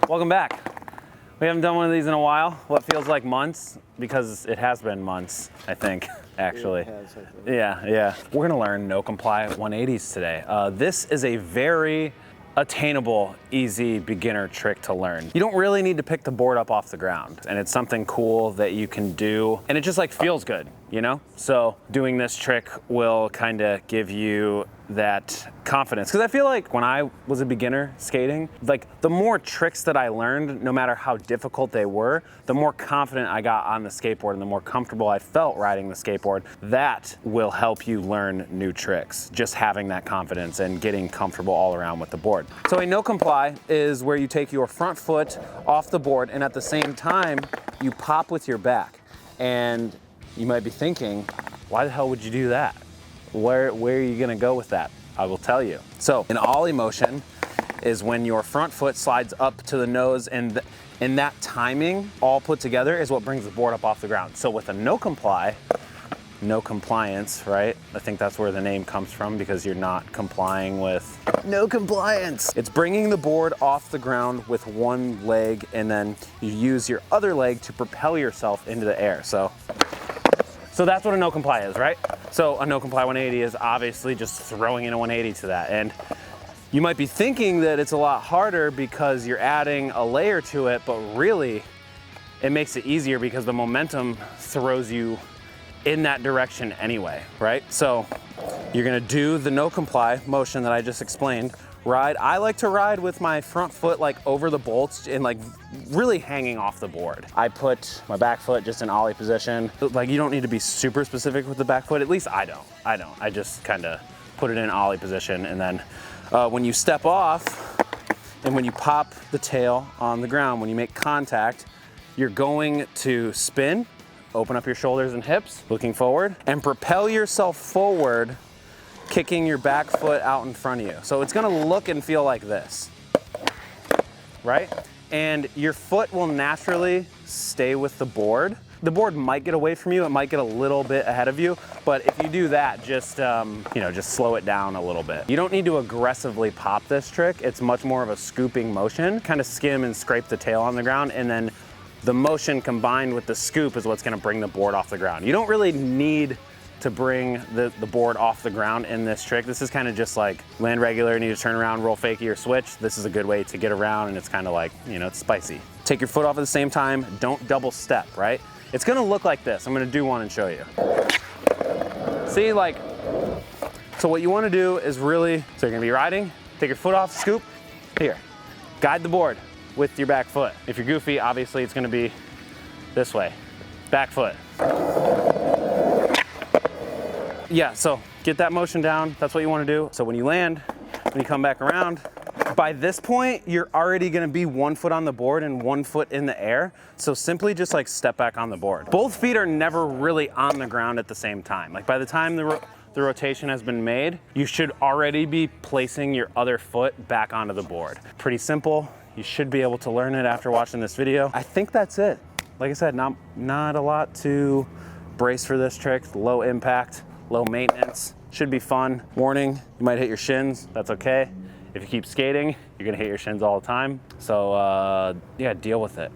Welcome back. We haven't done one of these in a while, what feels like months, because it has been months, I think, actually. It has, I think. Yeah. We're gonna learn no comply 180s today. This is a very attainable, easy beginner trick to learn. You don't really need to pick the board up off the ground, and it's something cool that you can do, and it just like feels good, you know? So doing this trick will kind of give you that confidence. Because I feel like when I was a beginner skating, like the more tricks that I learned, no matter how difficult they were, the more confident I got on the skateboard and the more comfortable I felt riding the skateboard. That will help you learn new tricks, just having that confidence and getting comfortable all around with the board. So a no comply is where you take your front foot off the board and at the same time you pop with your back. And you might be thinking, why the hell would you do that? Where are you gonna go with that? I will tell you. So an ollie motion is when your front foot slides up to the nose, and in that timing, all put together, is what brings the board up off the ground. So with a no comply, no compliance, right? I think that's where the name comes from, because you're not complying with no compliance. It's bringing the board off the ground with one leg, and then you use your other leg to propel yourself into the air. So that's what a no comply is, right? So a no comply 180 is obviously just throwing in a 180 to that. And you might be thinking that it's a lot harder because you're adding a layer to it, but really it makes it easier because the momentum throws you in that direction anyway, right? So you're gonna do the no comply motion that I just explained. Ride. I like to ride with my front foot like over the bolts and like really hanging off the board. I put my back foot just in ollie position. Like you don't need to be super specific with the back foot. At least I don't. I just kind of put it in ollie position, and then when you step off and when you pop the tail on the ground, when you make contact, you're going to spin, open up your shoulders and hips, looking forward, and propel yourself forward, kicking your back foot out in front of you. So it's gonna look and feel like this, right? And your foot will naturally stay with the board. The board might get away from you, it might get a little bit ahead of you, but if you do that, just just slow it down a little bit. You don't need to aggressively pop this trick. It's much more of a scooping motion. Kind of skim and scrape the tail on the ground, and then the motion combined with the scoop is what's gonna bring the board off the ground. You don't really need to bring the board off the ground in this trick. This is kind of just like land regular, need to turn around, roll fakie or switch. This is a good way to get around, and it's kind of like, it's spicy. Take your foot off at the same time, don't double step, right? It's gonna look like this. I'm gonna do one and show you. See, so what you wanna do is really, so you're gonna be riding, take your foot off, scoop, here. Guide the board with your back foot. If you're goofy, obviously it's gonna be this way, back foot. Yeah, so get that motion down. That's what you want to do. So when you land, when you come back around, by this point, you're already going to be one foot on the board and one foot in the air. So simply just like step back on the board. Both feet are never really on the ground at the same time. Like by the time the rotation has been made, you should already be placing your other foot back onto the board. Pretty simple. You should be able to learn it after watching this video. I think that's it. Like I said, not a lot to brace for this trick. Low impact, low maintenance, should be fun. Warning, you might hit your shins, that's okay. If you keep skating, you're gonna hit your shins all the time. So yeah, deal with it.